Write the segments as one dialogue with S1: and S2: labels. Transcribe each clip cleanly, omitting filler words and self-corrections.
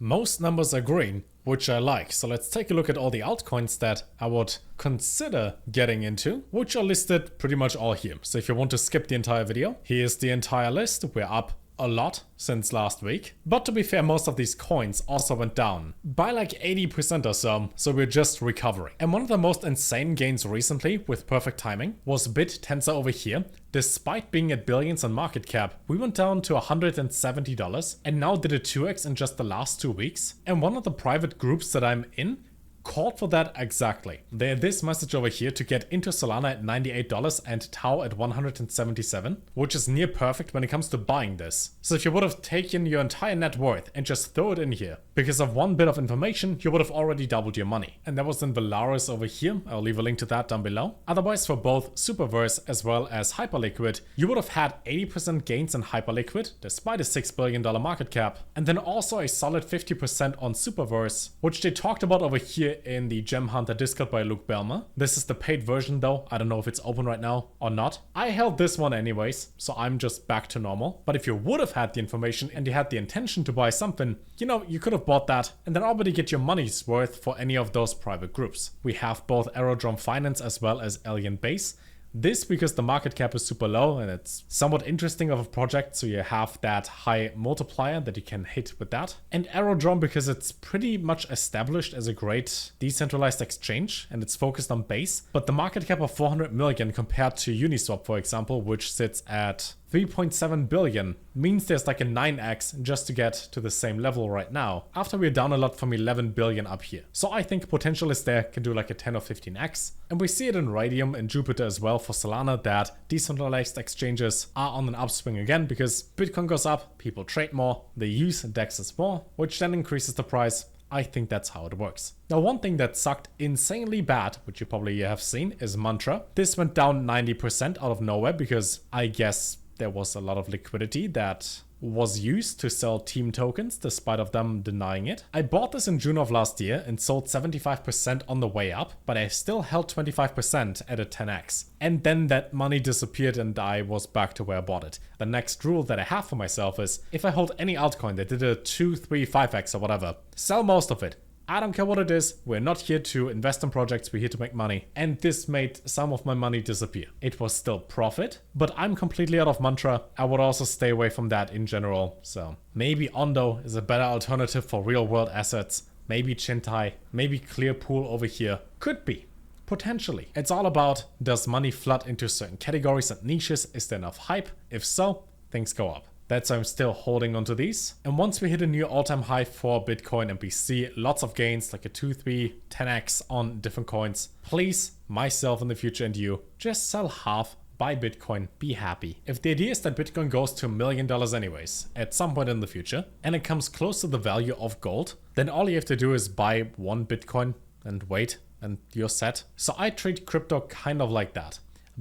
S1: Most numbers are green, which I like. So let's take a look at all the altcoins that I would consider getting into, which are listed pretty much all here. So if you want to skip the entire video, here's the entire list. We're up a lot since last week. But to be fair, most of these coins also went down by like 80% or so we're just recovering. And one of the most insane gains recently, with perfect timing, was BitTensor over here. Despite being at billions on market cap, we went down to $170 and now did a 2x in just the last 2 weeks. And one of the private groups that I'm in called for that exactly. They had this message over here to get into Solana at $98 and Tau at 177, which is near perfect when it comes to buying this. So if you would have taken your entire net worth and just throw it in here, because of one bit of information, you would have already doubled your money. And that was in Valaris over here. I'll leave a link to that down below. Otherwise, for both Superverse as well as Hyperliquid, you would have had 80% gains in Hyperliquid, despite a $6 billion market cap. And then also a solid 50% on Superverse, which they talked about over here in the Gem Hunter Discord by Luke Belmer. This is the paid version though. I don't know if it's open right now or not. I held this one anyways, so I'm just back to normal. But if you would have had the information and you had the intention to buy something, you know, you could have bought that and then already get your money's worth for any of those private groups. We have both Aerodrome Finance as well as Alien Base. This because the market cap is super low and it's somewhat interesting of a project, so you have that high multiplier that you can hit with that. And Aerodrome because it's pretty much established as a great decentralized exchange and it's focused on Base. But the market cap of 400 million compared to Uniswap, for example, which sits at 3.7 billion, means there's like a 9x just to get to the same level right now, after we're down a lot from 11 billion up here. So I think potential is there, can do like a 10 or 15x. And we see it in Radium and Jupiter as well for Solana, that decentralized exchanges are on an upswing again because Bitcoin goes up, people trade more, they use DEXs more, which then increases the price. I think that's how it works. Now, one thing that sucked insanely bad, which you probably have seen, is Mantra. This went down 90% out of nowhere because I guess there was a lot of liquidity that was used to sell team tokens despite of them denying it. I bought this in June of last year and sold 75% on the way up, but I still held 25% at a 10x. And then that money disappeared and I was back to where I bought it. The next rule that I have for myself is if I hold any altcoin that did a 2, 3, 5x or whatever, sell most of it. I don't care what it is, we're not here to invest in projects, we're here to make money. And this made some of my money disappear. It was still profit, but I'm completely out of Mantra. I would also stay away from that in general. So maybe Ondo is a better alternative for real world assets. Maybe Chintai, maybe Clearpool over here. Could be. Potentially. It's all about, does money flood into certain categories and niches? Is there enough hype? If so, things go up. That's why I'm still holding onto these. And once we hit a new all-time high for Bitcoin and we see lots of gains, like a 2, 3, 10x on different coins, please, myself in the future and you, just sell half, buy Bitcoin, be happy. If the idea is that Bitcoin goes to $1 million anyways, at some point in the future, and it comes close to the value of gold, then all you have to do is buy one Bitcoin and wait, and you're set. So I treat crypto kind of like that.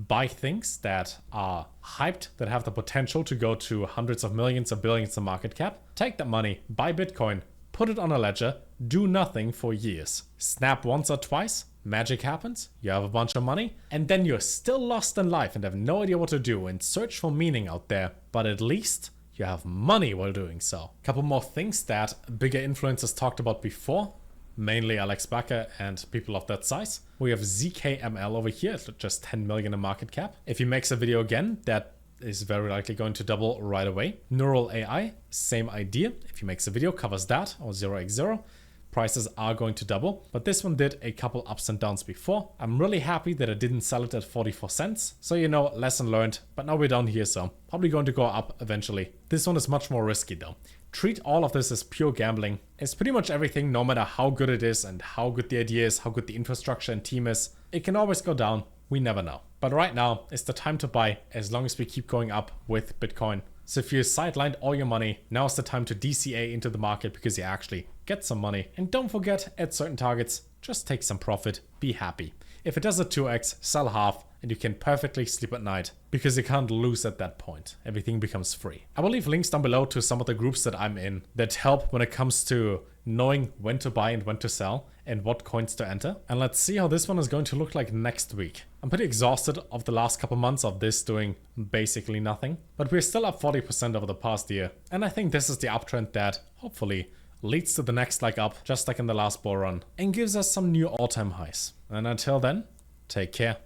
S1: Buy things that are hyped, that have the potential to go to hundreds of millions or billions of market cap. Take that money, buy Bitcoin, put it on a ledger, do nothing for years. Snap once or twice, magic happens, you have a bunch of money, and then you're still lost in life and have no idea what to do and search for meaning out there. But at least you have money while doing so. Couple more things that bigger influencers talked about before. Mainly Alex Bakker and people of that size. We have ZKML over here, it's just 10 million in market cap. If he makes a video again, that is very likely going to double right away. Neural AI, same idea. If he makes a video, covers that, or 0x0. Prices are going to double, but this one did a couple ups and downs before. I'm really happy that I didn't sell it at 44 cents. So, you know, lesson learned, but now we're down here, so probably going to go up eventually. This one is much more risky though. Treat all of this as pure gambling. It's pretty much everything, no matter how good it is and how good the idea is, how good the infrastructure and team is. It can always go down, we never know. But right now is the time to buy as long as we keep going up with Bitcoin. So if you sidelined all your money, now's the time to DCA into the market because you actually get some money. And don't forget, at certain targets, just take some profit, be happy. If it does a 2x, sell half, and you can perfectly sleep at night because you can't lose at that point. Everything becomes free. I will leave links down below to some of the groups that I'm in that help when it comes to knowing when to buy and when to sell and what coins to enter. And let's see how this one is going to look like next week. I'm pretty exhausted of the last couple months of this doing basically nothing, but we're still up 40% over the past year. And I think this is the uptrend that hopefully leads to the next leg up, just like in the last bull run, and gives us some new all-time highs. And until then, take care.